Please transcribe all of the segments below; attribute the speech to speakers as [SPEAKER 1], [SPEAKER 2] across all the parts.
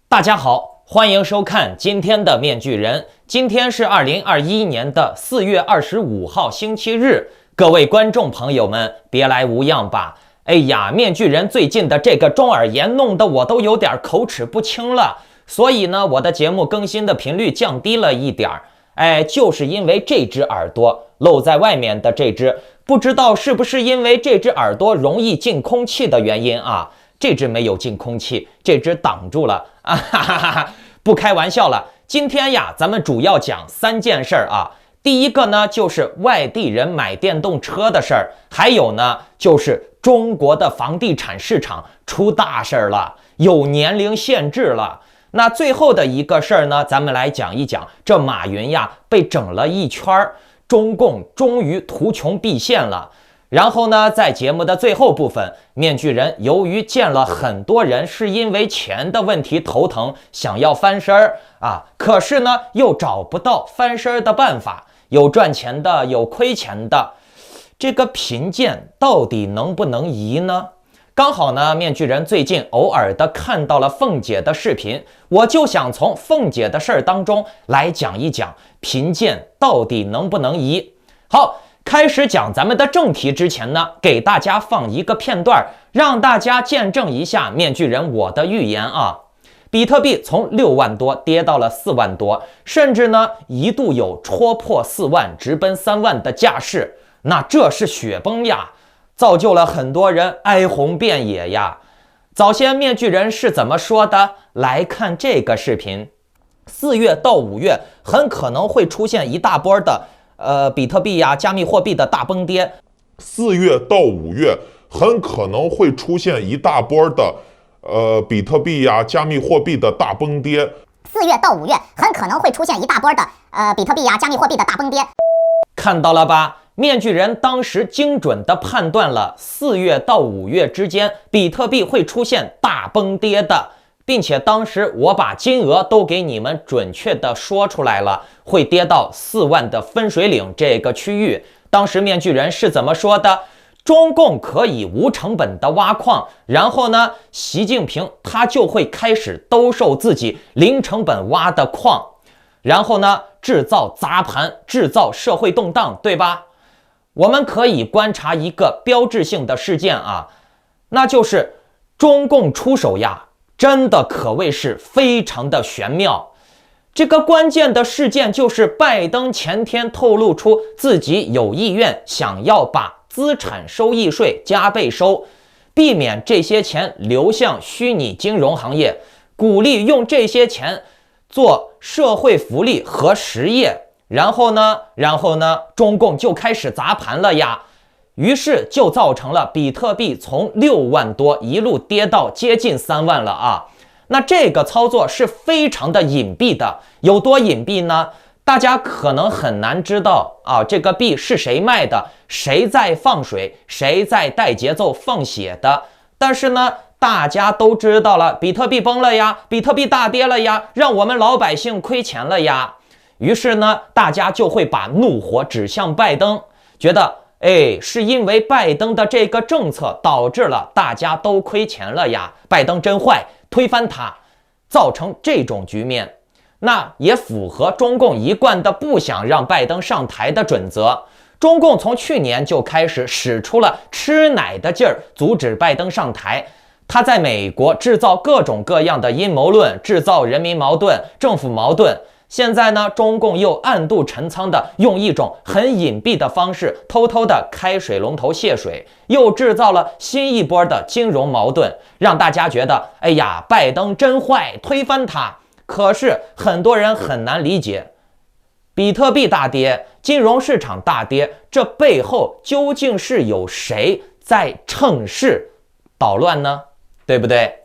[SPEAKER 1] 大家好，欢迎收看今天的面具人。今天是2021年的4月25号星期日，各位观众朋友们，别来无恙吧？哎呀，面具人最近的这个中耳炎弄得我都有点口齿不清了，所以呢，我的节目更新的频率降低了一点儿。哎，就是因为这只耳朵露在外面的这只，不知道是不是因为这只耳朵容易进空气的原因啊？这只没有进空气，这只挡住了啊！哈哈哈哈，不开玩笑了。今天呀，咱们主要讲3件事儿啊。第一个呢，就是外地人买电动车的事儿，还有呢，就是中国的房地产市场出大事儿了，有年龄限制了。那最后的一个事儿呢，咱们来讲一讲这马云呀被整了一圈儿，中共终于图穷匕现了。然后呢，在节目的最后部分，面具人由于见了很多人是因为钱的问题头疼，想要翻身儿啊，可是呢又找不到翻身儿的办法，有赚钱的，有亏钱的，这个贫贱到底能不能移呢？刚好呢，面具人最近偶尔的看到了凤姐的视频，我就想从凤姐的事儿当中来讲一讲贫贱到底能不能移。好，开始讲咱们的正题之前呢，给大家放一个片段，让大家见证一下面具人我的预言啊。比特币从6万多跌到了4万多，甚至呢一度有戳破4万直奔3万的架势，那这是雪崩呀，造就了很多人哀鸿遍野呀。早先面具人是怎么说的？来看这个视频。4月到5月很可能会出现一大波的比特币呀、加密货币的大崩跌。
[SPEAKER 2] 4月到5月很可能会出现一大波的比特币呀、加密货币的大崩跌。
[SPEAKER 3] 4月到5月很可能会出现一大波的比特币呀、加密货币的大崩跌。
[SPEAKER 1] 看到了吧？面具人当时精准地判断了4月到5月之间比特币会出现大崩跌的，并且当时我把金额都给你们准确地说出来了，会跌到4万的分水岭这个区域。当时面具人是怎么说的？中共可以无成本的挖矿，然后呢，习近平他就会开始兜售自己零成本挖的矿，然后呢，制造砸盘，制造社会动荡，对吧？我们可以观察一个标志性的事件啊，那就是中共出手呀，真的可谓是非常的玄妙。这个关键的事件就是拜登前天透露出自己有意愿想要把资产收益税加倍收，避免这些钱流向虚拟金融行业，鼓励用这些钱做社会福利和实业。然后呢，中共就开始砸盘了呀，于是就造成了比特币从6万多一路跌到接近3万了啊。那这个操作是非常的隐蔽的，有多隐蔽呢？大家可能很难知道啊，这个币是谁卖的，谁在放水，谁在带节奏放血的。但是呢，大家都知道了，比特币崩了呀，比特币大跌了呀，让我们老百姓亏钱了呀。于是呢，大家就会把怒火指向拜登，觉得是因为拜登的这个政策导致了大家都亏钱了呀，拜登真坏，推翻他，造成这种局面。那也符合中共一贯的不想让拜登上台的准则。中共从去年就开始使出了吃奶的劲儿，阻止拜登上台。他在美国制造各种各样的阴谋论，制造人民矛盾、政府矛盾。现在呢，中共又暗度陈仓的用一种很隐蔽的方式，偷偷的开水龙头泄水，又制造了新一波的金融矛盾，让大家觉得，哎呀，拜登真坏，推翻他。可是很多人很难理解，比特币大跌，金融市场大跌，这背后究竟是有谁在趁势捣乱呢？对不对？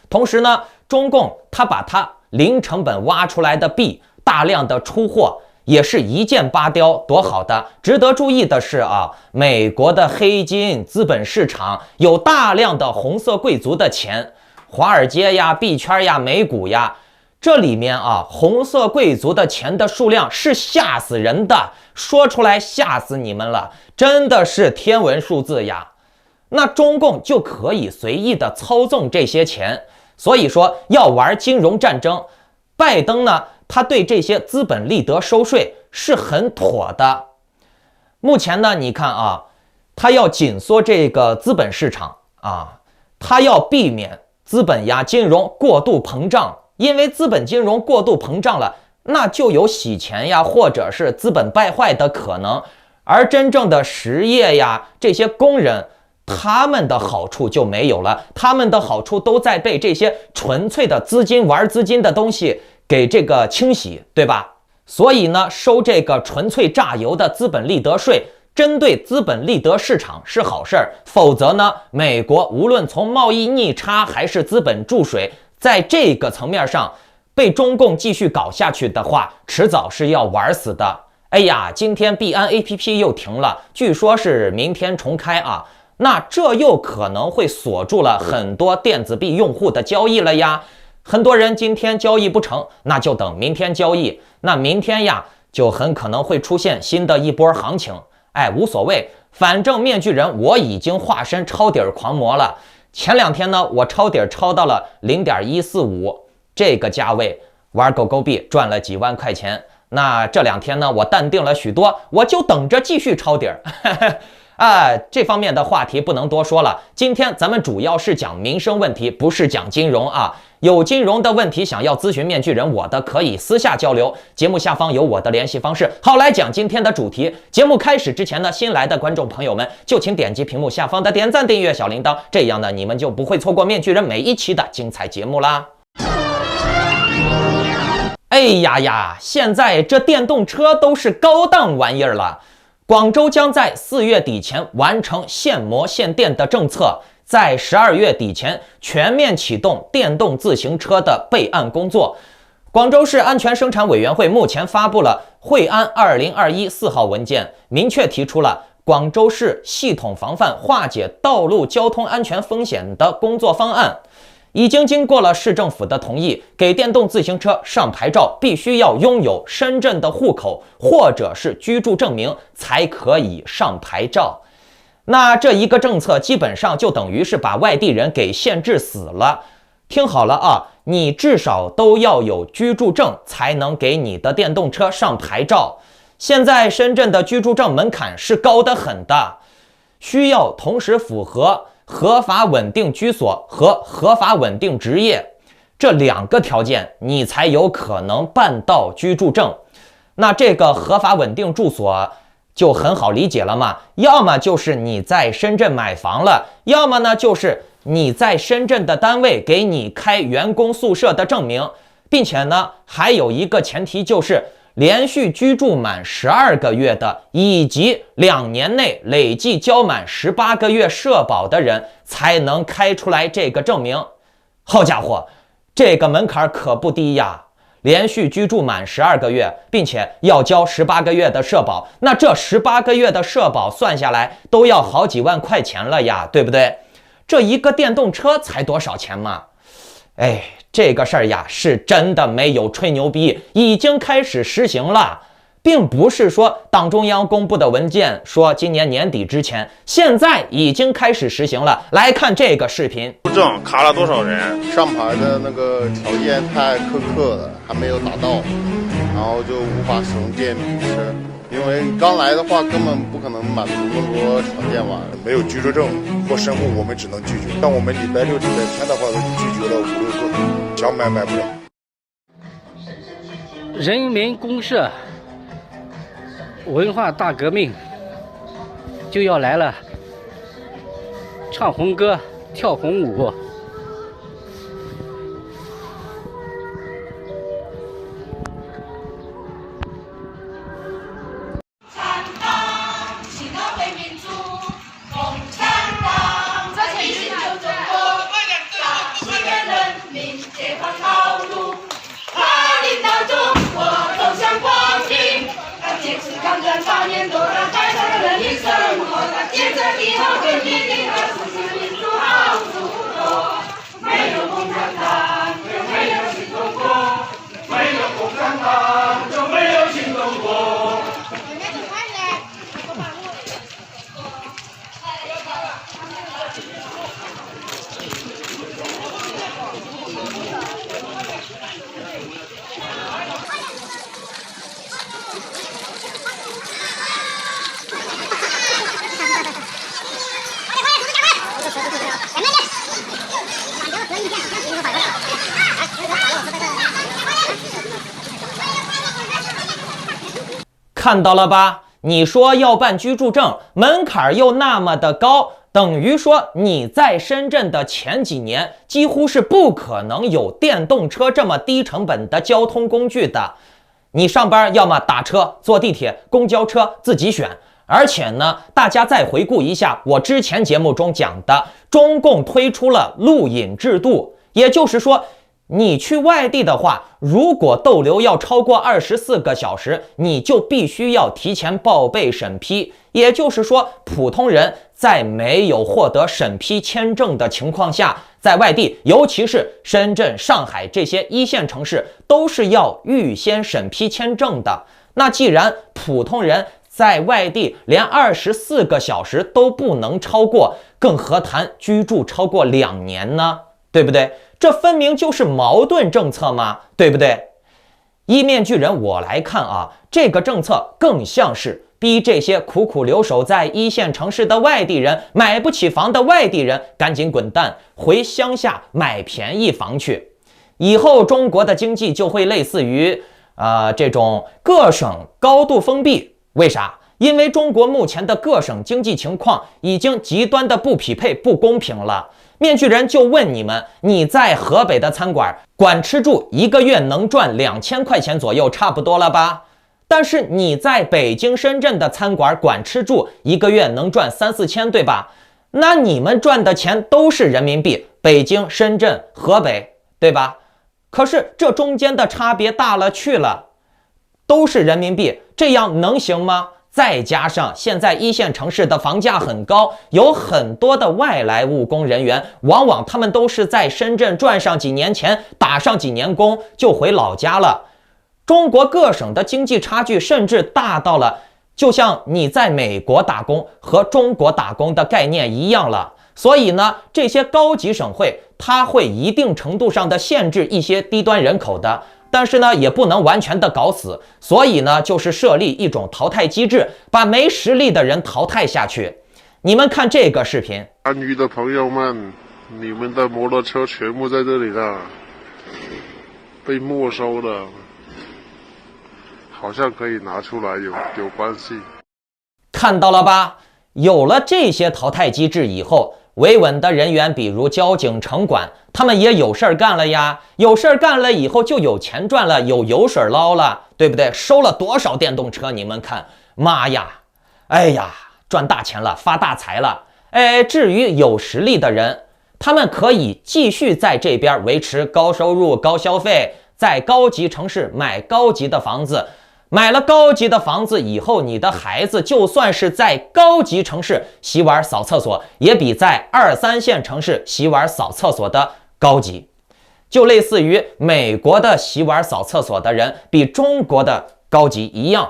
[SPEAKER 1] 同时呢，中共他把它零成本挖出来的币大量的出货，也是一箭八雕，多好的。值得注意的是啊，美国的黑金资本市场有大量的红色贵族的钱，华尔街呀、币圈呀、美股呀，这里面啊，红色贵族的钱的数量是吓死人的，说出来吓死你们了，真的是天文数字呀。那中共就可以随意的操纵这些钱，所以说要玩金融战争，拜登呢，他对这些资本利得收税是很妥的。目前呢，你看啊，他要紧缩这个资本市场啊，他要避免资本呀金融过度膨胀，因为资本金融过度膨胀了，那就有洗钱呀，或者是资本败坏的可能。而真正的实业呀，这些工人，他们的好处就没有了，他们的好处都在被这些纯粹的资金玩资金的东西给这个清洗，对吧？所以呢，收这个纯粹榨油的资本利得税，针对资本利得市场是好事儿。否则呢，美国无论从贸易逆差还是资本注水，在这个层面上被中共继续搞下去的话，迟早是要玩死的。哎呀，今天币安 APP 又停了，据说是明天重开啊。那这又可能会锁住了很多电子币用户的交易了呀。很多人今天交易不成，那就等明天交易。那明天呀，就很可能会出现新的一波行情。哎，无所谓，反正面具人我已经化身抄底狂魔了。前2天呢，我抄底抄到了 0.145 这个价位，玩狗狗币赚了几万块钱。那这2天呢，我淡定了许多，我就等着继续抄底儿。这方面的话题不能多说了。今天咱们主要是讲民生问题，不是讲金融啊。有金融的问题想要咨询面具人我的，可以私下交流，节目下方有我的联系方式。好，来讲今天的主题。节目开始之前呢，新来的观众朋友们就请点击屏幕下方的点赞、订阅、小铃铛，这样呢你们就不会错过面具人每一期的精彩节目啦。哎呀，现在这电动车都是高档玩意儿了。广州将在4月底前完成限摩限电的政策，在12月底前全面启动电动自行车的备案工作。广州市安全生产委员会目前发布了惠安2021 4号文件，明确提出了广州市系统防范化解道路交通安全风险的工作方案。已经经过了市政府的同意，给电动自行车上牌照必须要拥有深圳的户口或者是居住证明才可以上牌照。那这一个政策基本上就等于是把外地人给限制死了。听好了啊，你至少都要有居住证才能给你的电动车上牌照。现在深圳的居住证门槛是高得很的，需要同时符合合法稳定居所和合法稳定职业这2个条件，你才有可能办到居住证。那这个合法稳定住所就很好理解了嘛，要么就是你在深圳买房了，要么呢就是你在深圳的单位给你开员工宿舍的证明，并且呢还有一个前提就是连续居住满12个月的，以及2年内累计交满18个月社保的人才能开出来这个证明。好家伙，这个门槛可不低呀！连续居住满12个月，并且要交18个月的社保，那这18个月的社保算下来都要好几万块钱了呀，对不对？这一个电动车才多少钱嘛？哎，这个事儿呀，是真的没有吹牛逼，已经开始实行了，并不是说党中央公布的文件说今年年底之前，现在已经开始实行了。来看这个视频，
[SPEAKER 4] 证卡了多少人？
[SPEAKER 5] 上牌的那个条件太苛刻了，还没有达到，然后就无法使用电瓶车。因为刚来的话，根本不可能满足那么多条件嘛。
[SPEAKER 4] 没有居住证或生户，我们只能拒绝。像我们礼拜6、礼拜天的话，拒绝了5、6个，想买不了。
[SPEAKER 6] 人民公社文化大革命就要来了，唱红歌，跳红舞。
[SPEAKER 1] 看到了吧？你说要办居住证，门槛又那么的高，等于说你在深圳的前几年几乎是不可能有电动车这么低成本的交通工具的。你上班要么打车、坐地铁、公交车自己选。而且呢，大家再回顾一下我之前节目中讲的，中共推出了路引制度，也就是说，你去外地的话，如果逗留要超过24个小时，你就必须要提前报备审批。也就是说，普通人在没有获得审批签证的情况下，在外地，尤其是深圳、上海这些一线城市，都是要预先审批签证的。那既然普通人在外地连24个小时都不能超过，更何谈居住超过2年呢？对不对？这分明就是矛盾政策嘛，对不对？依面具人我来看啊，这个政策更像是逼这些苦苦留守在一线城市的外地人，买不起房的外地人赶紧滚蛋，回乡下买便宜房去。以后中国的经济就会类似于这种各省高度封闭。为啥？因为中国目前的各省经济情况已经极端的不匹配、不公平了。面具人就问你们，你在河北的餐馆管吃住一个月能赚2000块钱左右，差不多了吧？但是你在北京、深圳的餐馆管吃住一个月能赚3、4千，对吧？那你们赚的钱都是人民币，北京、深圳、河北，对吧？可是这中间的差别大了去了，都是人民币，这样能行吗？再加上现在一线城市的房价很高，有很多的外来务工人员，往往他们都是在深圳赚上几年钱，打上几年工就回老家了。中国各省的经济差距甚至大到了就像你在美国打工和中国打工的概念一样了。所以呢，这些高级省会它会一定程度上的限制一些低端人口的，但是呢，也不能完全的搞死。所以呢，就是设立一种淘汰机制，把没实力的人淘汰下去。你们看这个视频，
[SPEAKER 7] 参与的朋友们，你们的摩托车全部在这里了，被没收了，好像可以拿出来有关系。
[SPEAKER 1] 看到了吧？有了这些淘汰机制以后，维稳的人员，比如交警、城管，他们也有事儿干了呀。有事儿干了以后，就有钱赚了，有油水捞了，对不对？收了多少电动车？你们看，妈呀，哎呀，赚大钱了，发大财了。至于有实力的人，他们可以继续在这边维持高收入、高消费，在高级城市买高级的房子。买了高级的房子以后，你的孩子就算是在高级城市洗碗扫厕所，也比在2、3线城市洗碗扫厕所的高级。就类似于美国的洗碗扫厕所的人比中国的高级一样，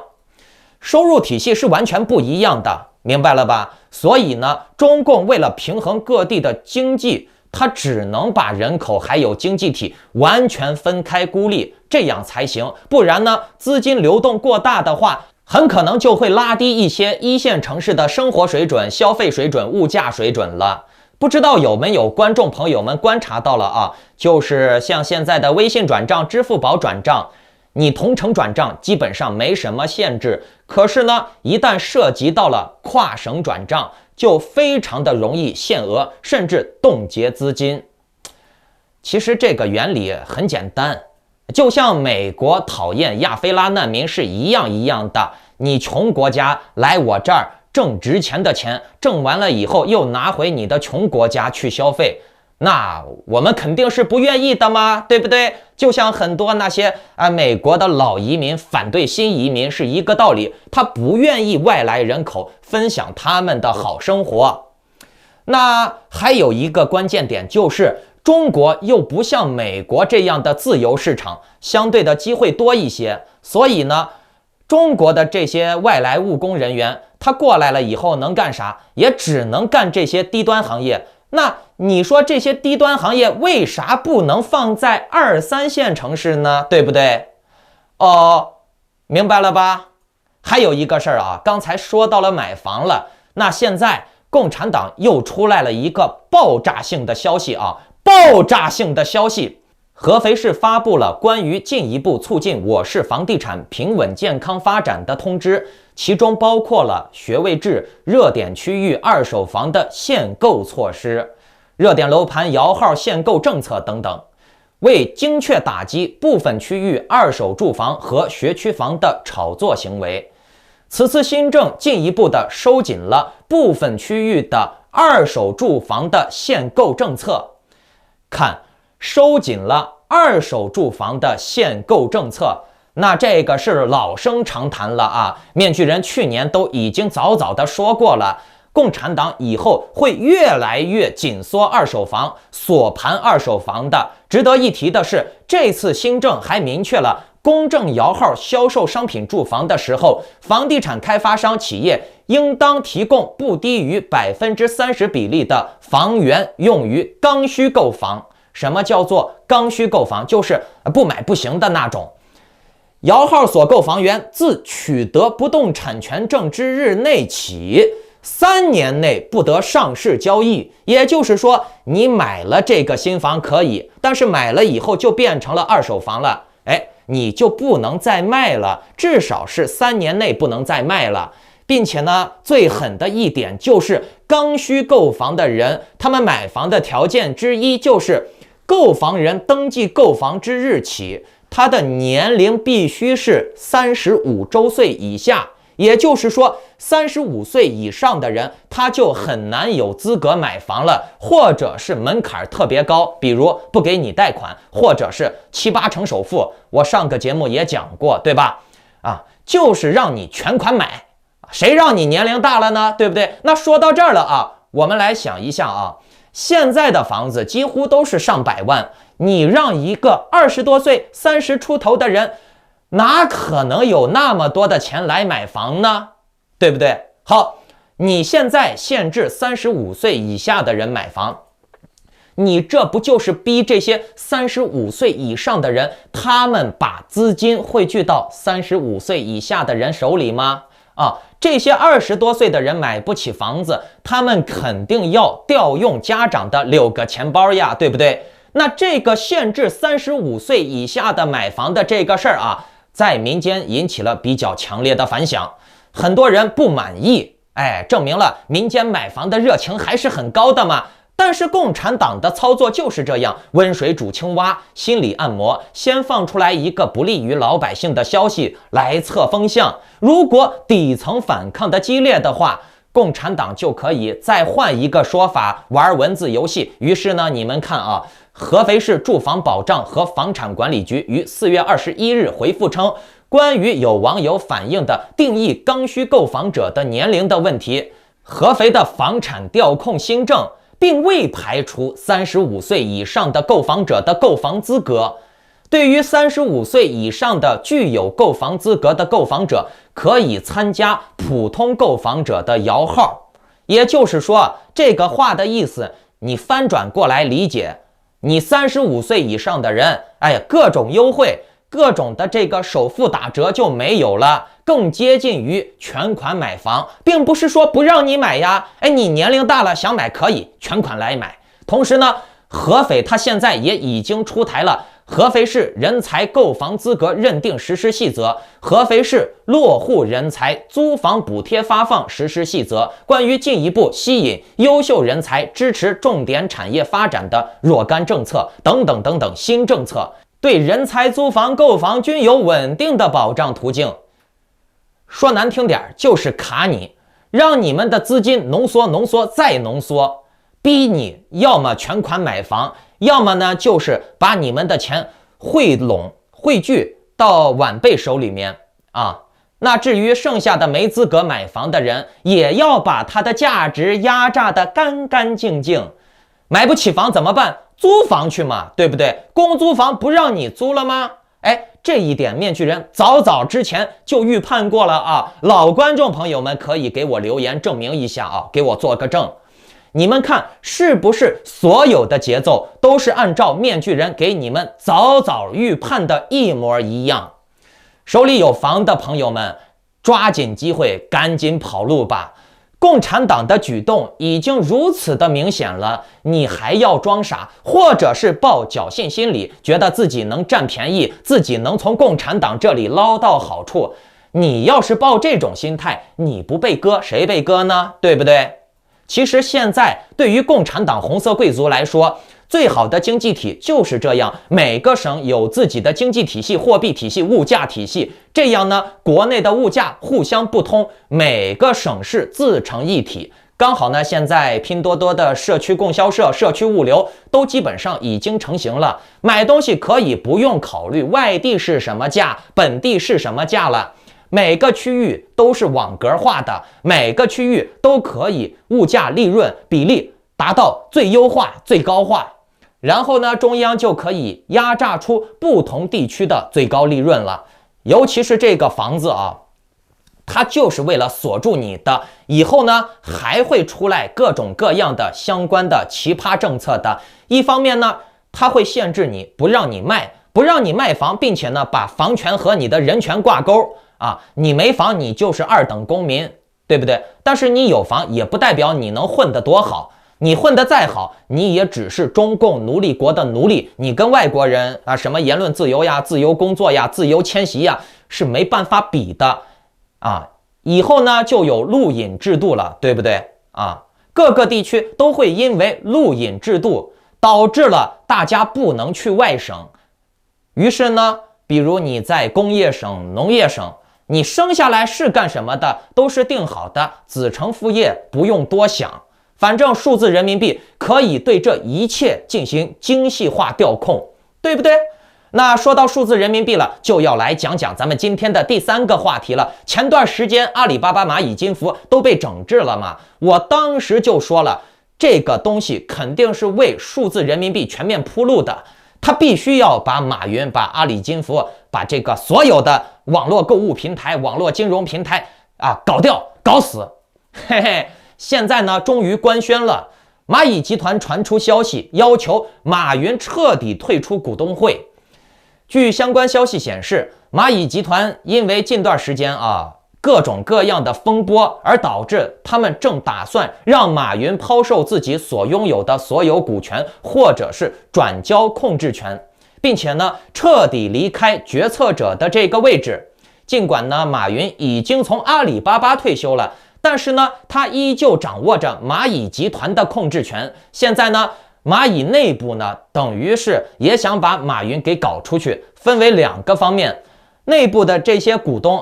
[SPEAKER 1] 收入体系是完全不一样的，明白了吧？所以呢，中共为了平衡各地的经济，它只能把人口还有经济体完全分开孤立，这样才行。不然呢，资金流动过大的话，很可能就会拉低一些一线城市的生活水准、消费水准、物价水准了。不知道有没有观众朋友们观察到了啊？就是像现在的微信转账、支付宝转账，你同城转账基本上没什么限制，可是呢，一旦涉及到了跨省转账，就非常的容易限额，甚至冻结资金。其实这个原理很简单，就像美国讨厌亚非拉难民是一样的。你穷国家来我这儿挣值钱的钱，挣完了以后又拿回你的穷国家去消费，那我们肯定是不愿意的嘛，对不对？就像很多那些美国的老移民反对新移民是一个道理，他不愿意外来人口分享他们的好生活。那还有一个关键点，就是中国又不像美国这样的自由市场，相对的机会多一些，所以呢，中国的这些外来务工人员，他过来了以后能干啥？也只能干这些低端行业。那你说这些低端行业为啥不能放在2、3线城市呢？对不对？明白了吧？还有一个事儿啊，刚才说到了买房了，那现在共产党又出来了一个爆炸性的消息啊！爆炸性的消息，合肥市发布了关于进一步促进我市房地产平稳健康发展的通知，其中包括了学位制、热点区域二手房的限购措施、热点楼盘摇号限购政策等等，为精确打击部分区域二手住房和学区房的炒作行为。此次新政进一步的收紧了部分区域的二手住房的限购政策。看，收紧了二手住房的限购政策，那这个是老生常谈了啊。面具人去年都已经早早的说过了，共产党以后会越来越紧缩二手房、锁盘二手房的。值得一提的是，这次新政还明确了公证摇号销售商品住房的时候，房地产开发商企业应当提供不低于30%比例的房源用于刚需购房。什么叫做刚需购房？就是不买不行的那种。摇号所购房源自取得不动产权证之日内起3年内不得上市交易。也就是说，你买了这个新房可以，但是买了以后就变成了二手房了，你就不能再卖了，至少是3年内不能再卖了。并且呢，最狠的一点就是刚需购房的人，他们买房的条件之一就是购房人登记购房之日起，他的年龄必须是35周岁以下。也就是说，35岁以上的人他就很难有资格买房了，或者是门槛特别高，比如不给你贷款，或者是7、8成首付。我上个节目也讲过，对吧？就是让你全款买，谁让你年龄大了呢？对不对？那说到这儿了啊，我们来想一下啊，现在的房子几乎都是上百万，你让一个20多岁、30出头的人，哪可能有那么多的钱来买房呢？对不对？好，你现在限制35岁以下的人买房，你这不就是逼这些35岁以上的人，他们把资金汇聚到35岁以下的人手里吗？这些20多岁的人买不起房子，他们肯定要调用家长的6个钱包呀，对不对？那这个限制35岁以下的买房的这个事儿啊，在民间引起了比较强烈的反响，很多人不满意，证明了民间买房的热情还是很高的嘛。但是共产党的操作就是这样，温水煮青蛙，心理按摩，先放出来一个不利于老百姓的消息来测风向，如果底层反抗的激烈的话，共产党就可以再换一个说法，玩文字游戏。于是呢，你们看啊，合肥市住房保障和房产管理局于4月21日回复称，关于有网友反映的定义刚需购房者的年龄的问题，合肥的房产调控新政并未排除35岁以上的购房者的购房资格。对于35岁以上的具有购房资格的购房者，可以参加普通购房者的摇号。也就是说，这个话的意思，你翻转过来理解，你35岁以上的人，各种优惠，各种的这个首付打折就没有了，更接近于全款买房，并不是说不让你买呀，你年龄大了想买可以全款来买。同时呢，合肥它现在也已经出台了合肥市人才购房资格认定实施细则、合肥市落户人才租房补贴发放实施细则、关于进一步吸引优秀人才、支持重点产业发展的若干政策等等等等新政策，对人才租房购房均有稳定的保障途径。说难听点，就是卡你，让你们的资金浓缩浓缩再浓缩，逼你要么全款买房，要么呢就是把你们的钱汇聚到晚辈手里面啊。那至于剩下的没资格买房的人，也要把他的价值压榨得干干净净。买不起房怎么办？租房去嘛，对不对？公租房不让你租了吗？这一点面具人早早之前就预判过了啊！老观众朋友们可以给我留言证明一下啊，给我做个证。你们看是不是所有的节奏都是按照面具人给你们早早预判的一模一样？手里有房的朋友们，抓紧机会赶紧跑路吧！共产党的举动已经如此的明显了，你还要装傻，或者是抱侥幸心理，觉得自己能占便宜，自己能从共产党这里捞到好处。你要是抱这种心态，你不被割，谁被割呢？对不对？其实现在对于共产党红色贵族来说，最好的经济体就是这样，每个省有自己的经济体系、货币体系、物价体系，这样呢，国内的物价互相不通，每个省市自成一体。刚好呢，现在拼多多的社区供销社、社区物流都基本上已经成型了，买东西可以不用考虑外地是什么价，本地是什么价了。每个区域都是网格化的，每个区域都可以物价利润比例达到最优化、最高化。然后呢，中央就可以压榨出不同地区的最高利润了。尤其是这个房子啊，它就是为了锁住你的，以后呢还会出来各种各样的相关的奇葩政策的。一方面呢，它会限制你，不让你卖房，并且呢把房权和你的人权挂钩啊，你没房你就是二等公民，对不对？但是你有房也不代表你能混得多好。你混得再好，你也只是中共奴隶国的奴隶，你跟外国人啊，什么言论自由呀、自由工作呀、自由迁徙呀，是没办法比的啊。以后呢，就有路引制度了，对不对啊？各个地区都会因为路引制度导致了大家不能去外省，于是呢，比如你在工业省、农业省，你生下来是干什么的，都是定好的，子承父业，不用多想。反正数字人民币可以对这一切进行精细化调控，对不对？那说到数字人民币了，就要来讲讲咱们今天的第3个话题了。前段时间阿里巴巴、蚂蚁金服都被整治了嘛，我当时就说了，这个东西肯定是为数字人民币全面铺路的，他必须要把马云、把阿里金服、把这个所有的网络购物平台、网络金融平台啊搞掉、搞死，嘿嘿。现在呢，终于官宣了，蚂蚁集团传出消息，要求马云彻底退出股东会。据相关消息显示，蚂蚁集团因为近段时间各种各样的风波，而导致他们正打算让马云抛售自己所拥有的所有股权，或者是转交控制权，并且呢，彻底离开决策者的这个位置。尽管呢，马云已经从阿里巴巴退休了，但是呢，他依旧掌握着蚂蚁集团的控制权。现在呢，蚂蚁内部呢，等于是也想把马云给搞出去，分为2个方面。内部的这些股东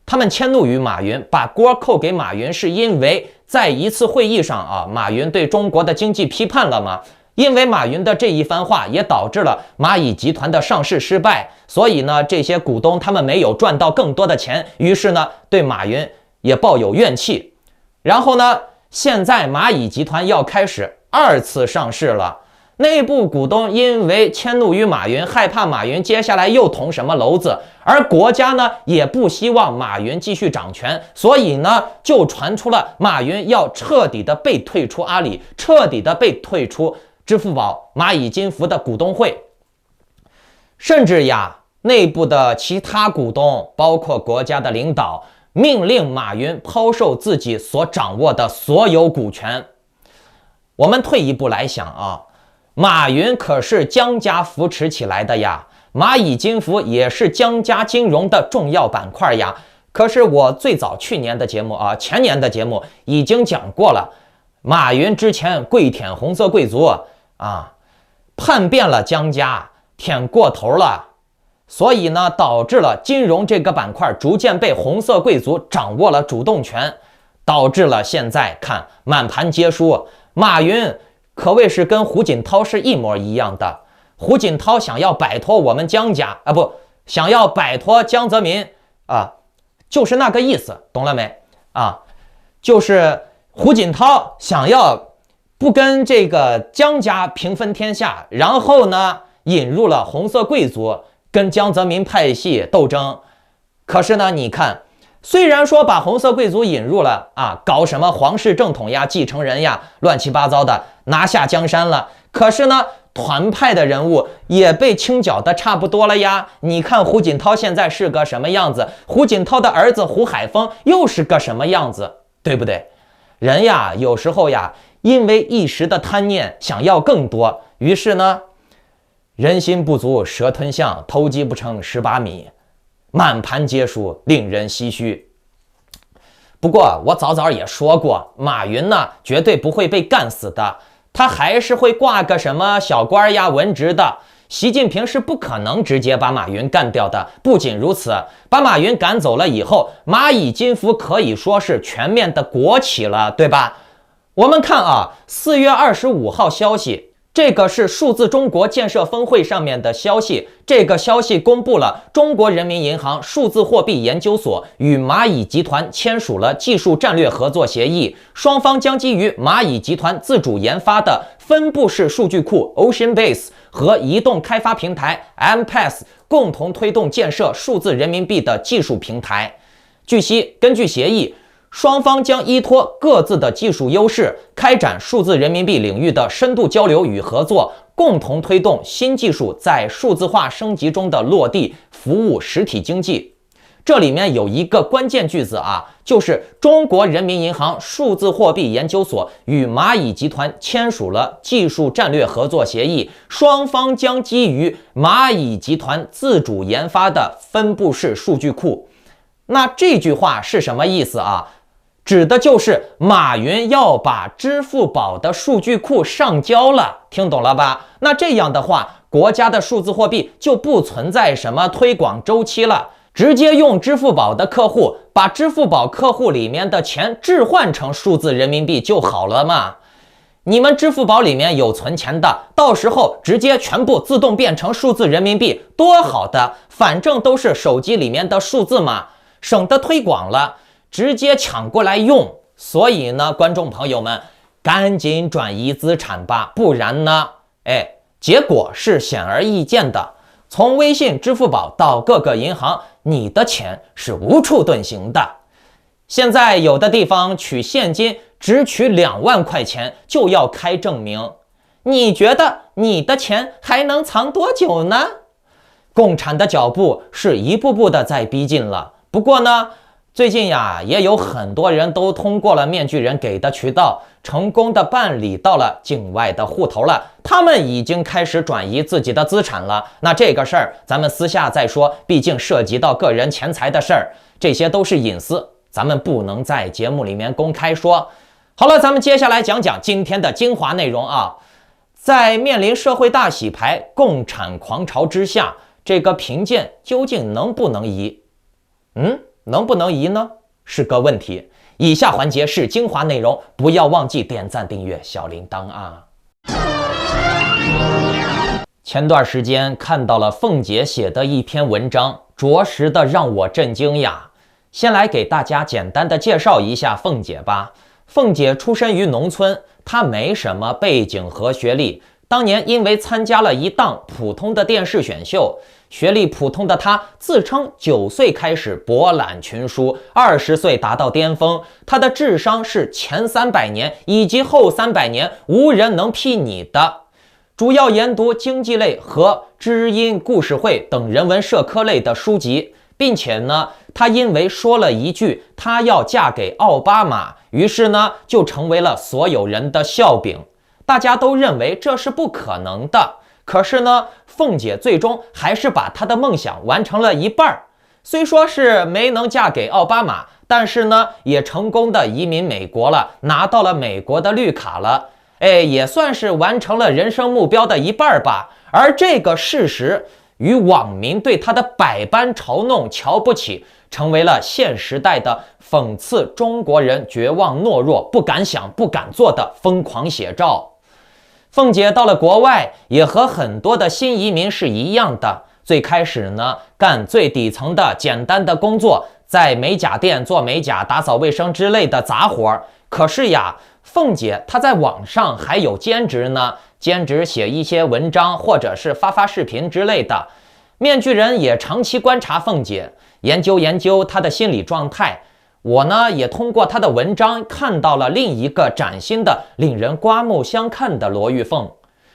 [SPEAKER 1] 他们迁怒于马云，把锅扣给马云，是因为在一次会议上马云对中国的经济批判了嘛？因为马云的这一番话，也导致了蚂蚁集团的上市失败，所以呢，这些股东他们没有赚到更多的钱，于是呢，对马云也抱有怨气。然后呢，现在蚂蚁集团要开始2次上市了，内部股东因为迁怒于马云，害怕马云接下来又捅什么娄子，而国家呢也不希望马云继续掌权，所以呢就传出了马云要彻底的被退出阿里，彻底的被退出支付宝、蚂蚁金服的股东会。甚至内部的其他股东，包括国家的领导，命令马云抛售自己所掌握的所有股权。我们退一步来想马云可是江家扶持起来的呀，蚂蚁金服也是江家金融的重要板块呀。可是我最早去年的节目前年的节目已经讲过了，马云之前跪舔红色贵族叛变了江家，舔过头了。所以呢，导致了金融这个板块逐渐被红色贵族掌握了主动权，导致了现在看满盘皆输。马云可谓是跟胡锦涛是一模一样的。胡锦涛想要摆脱我们江家想要摆脱江泽民就是那个意思，懂了没就是胡锦涛想要不跟这个江家平分天下，然后呢引入了红色贵族跟江泽民派系斗争。可是呢，你看，虽然说把红色贵族引入了搞什么皇室正统呀、继承人呀，乱七八糟的拿下江山了，可是呢，团派的人物也被清剿的差不多了呀。你看胡锦涛现在是个什么样子，胡锦涛的儿子胡海峰又是个什么样子，对不对？人呀，有时候呀，因为一时的贪念，想要更多，于是呢，人心不足蛇吞象，偷鸡不成蚀把米，满盘皆输，令人唏嘘。不过我早早也说过，马云呢绝对不会被干死的，他还是会挂个什么小官呀、文职的。习近平是不可能直接把马云干掉的。不仅如此，把马云赶走了以后，蚂蚁金服可以说是全面的国企了，对吧？我们看啊，4月25号消息。这个是数字中国建设峰会上面的消息，这个消息公布了中国人民银行数字货币研究所与蚂蚁集团签署了技术战略合作协议，双方将基于蚂蚁集团自主研发的分布式数据库 OceanBase 和移动开发平台 M-Pass 共同推动建设数字人民币的技术平台。据悉，根据协议，双方将依托各自的技术优势，开展数字人民币领域的深度交流与合作，共同推动新技术在数字化升级中的落地，服务实体经济。这里面有一个关键句子啊，就是中国人民银行数字货币研究所与蚂蚁集团签署了技术战略合作协议，双方将基于蚂蚁集团自主研发的分布式数据库。那这句话是什么意思啊？指的就是马云要把支付宝的数据库上交了，听懂了吧？那这样的话，国家的数字货币就不存在什么推广周期了，直接用支付宝的客户把支付宝客户里面的钱置换成数字人民币就好了嘛。你们支付宝里面有存钱的，到时候直接全部自动变成数字人民币，多好的，反正都是手机里面的数字嘛，省得推广了，直接抢过来用。所以呢，观众朋友们，赶紧转移资产吧，不然呢，结果是显而易见的。从微信、支付宝到各个银行，你的钱是无处遁形的。现在有的地方取现金只取2万块钱就要开证明，你觉得你的钱还能藏多久呢？共产的脚步是一步步的在逼近了。不过呢，最近呀，也有很多人都通过了面具人给的渠道，成功的办理到了境外的户头了。他们已经开始转移自己的资产了。那这个事儿咱们私下再说，毕竟涉及到个人钱财的事儿，这些都是隐私，咱们不能在节目里面公开说。好了，咱们接下来讲讲今天的精华内容啊。在面临社会大洗牌、共产狂潮之下，这个贫贱究竟能不能移？能不能移呢？是个问题。以下环节是精华内容，不要忘记点赞、订阅、小铃铛啊！前段时间看到了凤姐写的一篇文章，着实的让我震惊呀。先来给大家简单的介绍一下凤姐吧。凤姐出身于农村，她没什么背景和学历。当年因为参加了一档普通的电视选秀，学历普通的她自称9岁开始博览群书，20岁达到巅峰。她的智商是前300年以及后300年无人能媲拟的。主要研读经济类和知音故事会等人文社科类的书籍，并且呢，她因为说了一句她要嫁给奥巴马，于是呢就成为了所有人的笑柄。大家都认为这是不可能的，可是呢，凤姐最终还是把她的梦想完成了一半。虽说是没能嫁给奥巴马，但是呢，也成功的移民美国了，拿到了美国的绿卡了。也算是完成了人生目标的一半吧。而这个事实与网民对她的百般嘲弄、瞧不起，成为了现时代的讽刺中国人绝望懦弱、不敢想、不敢做的疯狂写照。凤姐到了国外，也和很多的新移民是一样的。最开始呢，干最底层的简单的工作，在美甲店做美甲、打扫卫生之类的杂活。可是呀，凤姐她在网上还有兼职呢，兼职写一些文章，或者是发视频之类的。面具人也长期观察凤姐，研究她的心理状态。我呢，也通过她的文章看到了另一个崭新的、令人刮目相看的罗玉凤。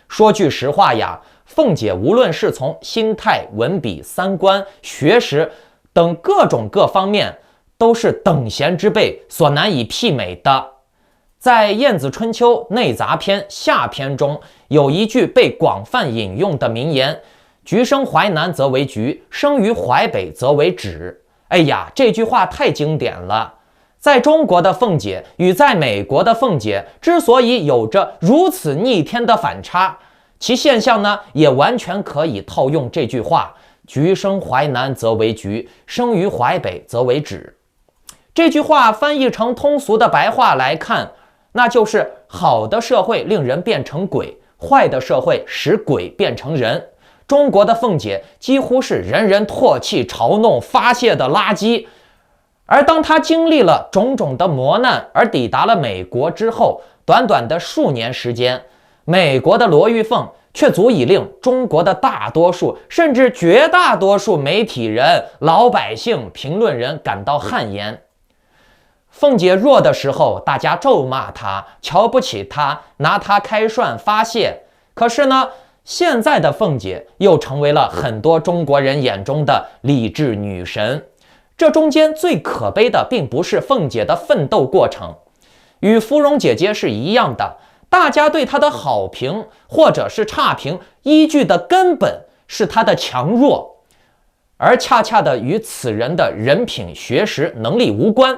[SPEAKER 1] 说句实话呀，凤姐无论是从心态、文笔、三观、学识等各方面，都是等闲之辈所难以媲美的。在《晏子春秋·内杂篇》下篇中，有一句被广泛引用的名言：“橘生淮南则为橘，生于淮北则为枳。”哎呀，这句话太经典了。在中国的凤姐与在美国的凤姐之所以有着如此逆天的反差，其现象呢，也完全可以套用这句话：“橘生淮南则为橘，生于淮北则为枳。”这句话翻译成通俗的白话来看，那就是好的社会令人变成鬼，坏的社会使鬼变成人。中国的凤姐几乎是人人唾弃、嘲弄、发泄的垃圾。而当她经历了种种的磨难而抵达了美国之后，短短的数年时间，美国的罗玉凤却足以令中国的大多数甚至绝大多数媒体人、老百姓、评论人感到汗颜。凤姐弱的时候，大家咒骂她，瞧不起她，拿她开涮发泄。可是呢，现在的凤姐又成为了很多中国人眼中的励志女神。这中间最可悲的并不是凤姐的奋斗过程，与芙蓉姐姐是一样的，大家对她的好评或者是差评依据的根本是她的强弱，而恰恰的与此人的人品、学识、能力无关。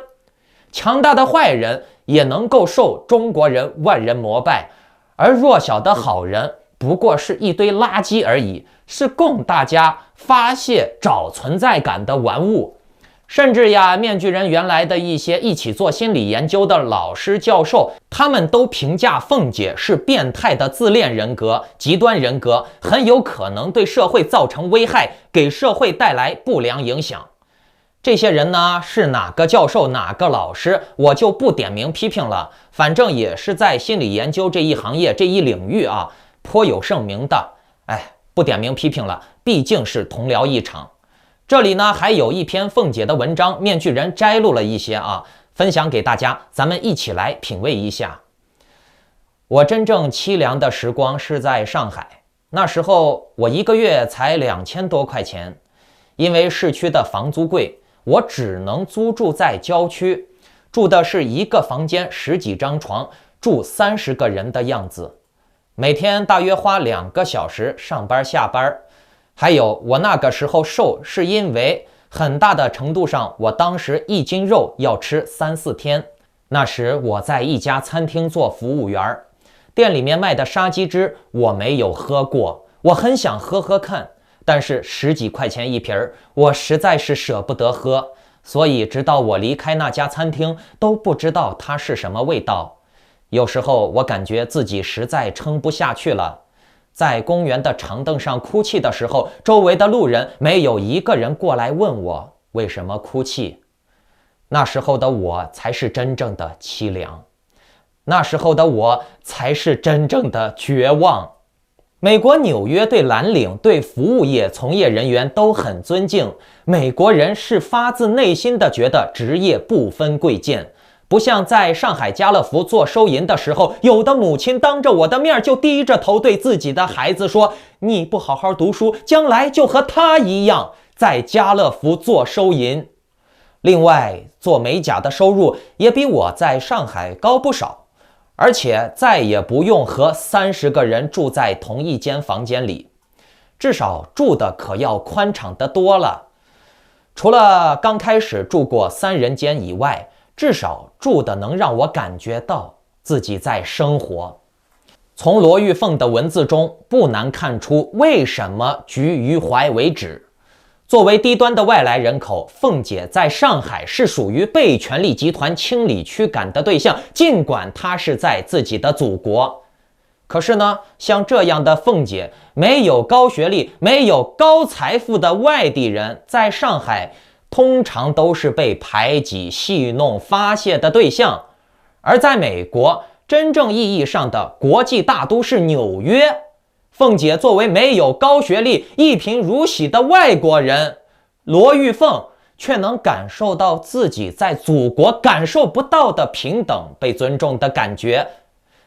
[SPEAKER 1] 强大的坏人也能够受中国人万人膜拜，而弱小的好人不过是一堆垃圾而已，是供大家发泄找存在感的玩物。甚至呀，面具人原来的一些一起做心理研究的老师教授，他们都评价凤姐是变态的自恋人格、极端人格，很有可能对社会造成危害，给社会带来不良影响。这些人呢，是哪个教授、哪个老师，我就不点名批评了，反正也是在心理研究这一行业、这一领域啊，颇有盛名的。不点名批评了，毕竟是同僚一场。这里呢，还有一篇凤姐的文章，面具人摘录了一些啊，分享给大家，咱们一起来品味一下。我真正凄凉的时光是在上海，那时候我一个月才2000多块钱，因为市区的房租贵，我只能租住在郊区，住的是一个房间10几张床，住30个人的样子，每天大约花2个小时上班下班。还有我那个时候瘦，是因为很大的程度上，我当时1斤肉要吃3、4天。那时我在一家餐厅做服务员，店里面卖的沙鸡汁我没有喝过，我很想喝喝看，但是10几块钱一瓶，我实在是舍不得喝，所以直到我离开那家餐厅都不知道它是什么味道。有时候我感觉自己实在撑不下去了，在公园的长凳上哭泣的时候，周围的路人没有一个人过来问我为什么哭泣。那时候的我才是真正的凄凉，那时候的我才是真正的绝望。美国纽约对蓝领、对服务业从业人员都很尊敬，美国人是发自内心的觉得职业不分贵贱。不像在上海家乐福做收银的时候，有的母亲当着我的面就低着头对自己的孩子说：“你不好好读书，将来就和他一样，在家乐福做收银。”另外，做美甲的收入也比我在上海高不少，而且再也不用和30个人住在同一间房间里，至少住的可要宽敞得多了。除了刚开始住过3人间以外，至少住的能让我感觉到自己在生活。从罗玉凤的文字中不难看出为什么橘于淮为枳。作为低端的外来人口，凤姐在上海是属于被权力集团清理驱赶的对象，尽管她是在自己的祖国。可是呢，像这样的凤姐，没有高学历、没有高财富的外地人，在上海通常都是被排挤、戏弄、发泄的对象。而在美国，真正意义上的国际大都市纽约，凤姐作为没有高学历、一贫如洗的外国人，罗玉凤却能感受到自己在祖国感受不到的平等、被尊重的感觉。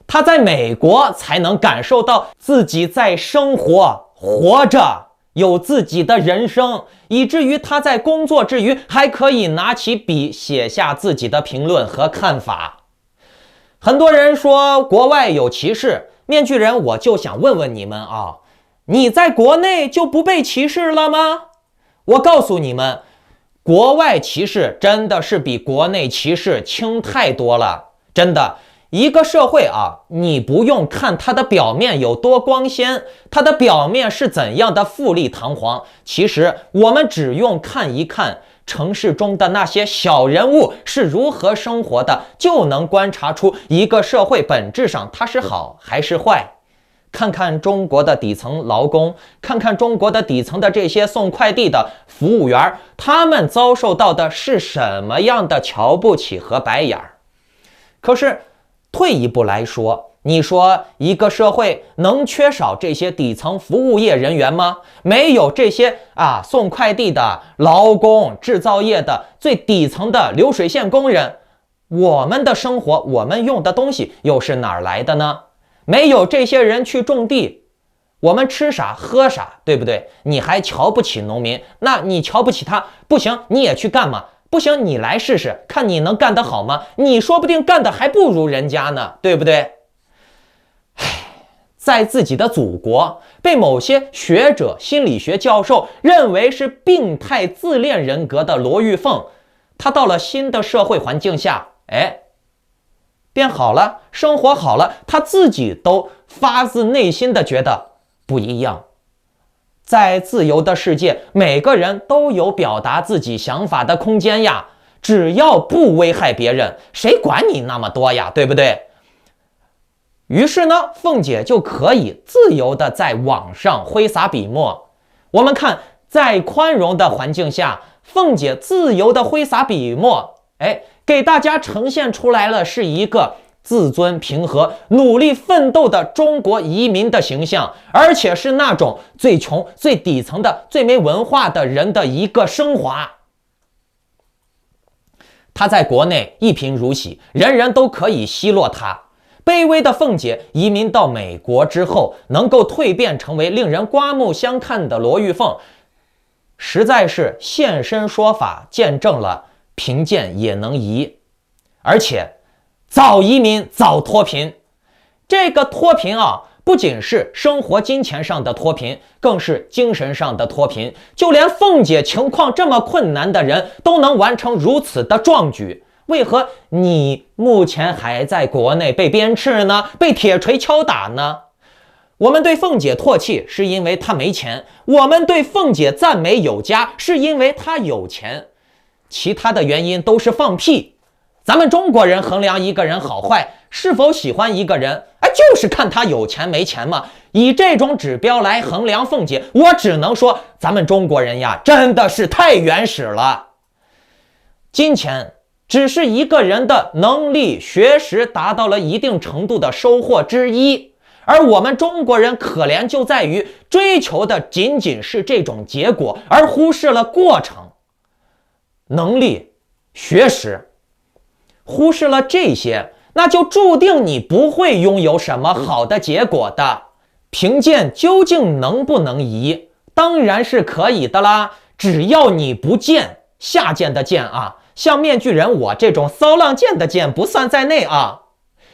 [SPEAKER 1] 她在美国才能感受到自己在生活、活着，有自己的人生，以至于他在工作之余还可以拿起笔写下自己的评论和看法。很多人说国外有歧视，面具人我就想问问你们啊，你在国内就不被歧视了吗？我告诉你们，国外歧视真的是比国内歧视轻太多了，真的。一个社会啊，你不用看它的表面有多光鲜，它的表面是怎样的富丽堂皇，其实我们只用看一看城市中的那些小人物是如何生活的，就能观察出一个社会本质上它是好还是坏。看看中国的底层劳工，看看中国的底层的这些送快递的服务员，他们遭受到的是什么样的瞧不起和白眼儿。可是退一步来说，你说一个社会能缺少这些底层服务业人员吗？没有这些送快递的劳工，制造业的最底层的流水线工人，我们的生活，我们用的东西又是哪儿来的呢？没有这些人去种地，我们吃啥喝啥，对不对？你还瞧不起农民，那你瞧不起他，不行，你也去干嘛？不行，你来试试，看你能干得好吗？你说不定干得还不如人家呢，对不对？在自己的祖国，被某些学者、心理学教授认为是病态自恋人格的罗玉凤，她到了新的社会环境下，变好了，生活好了，她自己都发自内心的觉得不一样。在自由的世界，每个人都有表达自己想法的空间呀，只要不危害别人，谁管你那么多呀，对不对？于是呢，凤姐就可以自由的在网上挥洒笔墨。我们看，在宽容的环境下，凤姐自由的挥洒笔墨，给大家呈现出来了是一个自尊平和、努力奋斗的中国移民的形象，而且是那种最穷、最底层的、最没文化的人的一个升华。他在国内一贫如洗，人人都可以奚落他。卑微的凤姐移民到美国之后，能够蜕变成为令人刮目相看的罗玉凤，实在是现身说法，见证了贫贱也能移，而且早移民早脱贫。这个脱贫不仅是生活金钱上的脱贫，更是精神上的脱贫。就连凤姐情况这么困难的人都能完成如此的壮举，为何你目前还在国内被鞭笞呢？被铁锤敲打呢？我们对凤姐唾弃是因为她没钱，我们对凤姐赞美有加是因为她有钱，其他的原因都是放屁。咱们中国人衡量一个人好坏，是否喜欢一个人，就是看他有钱没钱嘛。以这种指标来衡量凤姐，我只能说咱们中国人呀，真的是太原始了。金钱只是一个人的能力、学识达到了一定程度的收获之一，而我们中国人可怜就在于追求的仅仅是这种结果，而忽视了过程。能力、学识，忽视了这些，那就注定你不会拥有什么好的结果的。贫贱究竟能不能移？当然是可以的啦，只要你不贱，下贱的贱像面具人我这种骚浪贱的贱不算在内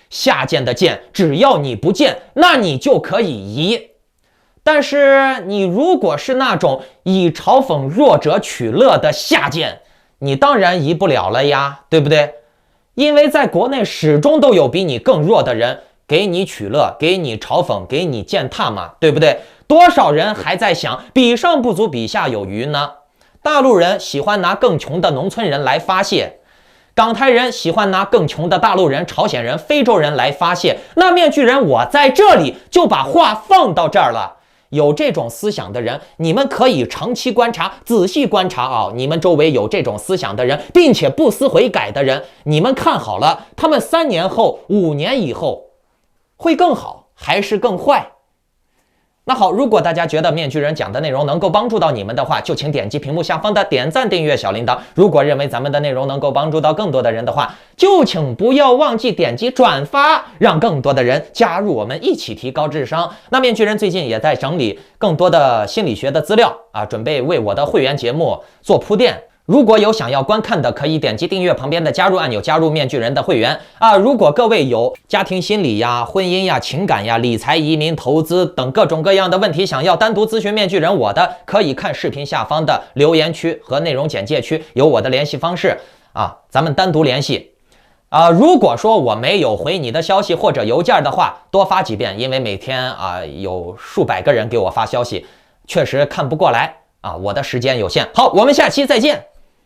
[SPEAKER 1] 下贱的贱，只要你不贱，那你就可以移。但是你如果是那种以嘲讽弱者取乐的下贱，你当然移不了了呀，对不对？因为在国内始终都有比你更弱的人给你取乐，给你嘲讽，给你践踏嘛，对不对？多少人还在想比上不足，比下有余呢？大陆人喜欢拿更穷的农村人来发泄，港台人喜欢拿更穷的大陆人、朝鲜人、非洲人来发泄。那面具人我在这里就把话放到这儿了。有这种思想的人，你们可以长期观察，仔细观察你们周围有这种思想的人，并且不思悔改的人，你们看好了，他们3年后、5年以后会更好还是更坏？那好，如果大家觉得面具人讲的内容能够帮助到你们的话，就请点击屏幕下方的点赞、订阅、小铃铛。如果认为咱们的内容能够帮助到更多的人的话，就请不要忘记点击转发，让更多的人加入我们一起提高智商。那面具人最近也在整理更多的心理学的资料准备为我的会员节目做铺垫。如果有想要观看的，可以点击订阅旁边的加入按钮，加入面具人的会员啊。如果各位有家庭心理呀、婚姻呀、情感呀、理财、移民、投资等各种各样的问题，想要单独咨询面具人我的，可以看视频下方的留言区和内容简介区有我的联系方式啊，咱们单独联系。如果说我没有回你的消息或者邮件的话，多发几遍，因为每天有数百个人给我发消息，确实看不过来啊，我的时间有限。好，我们下期再见。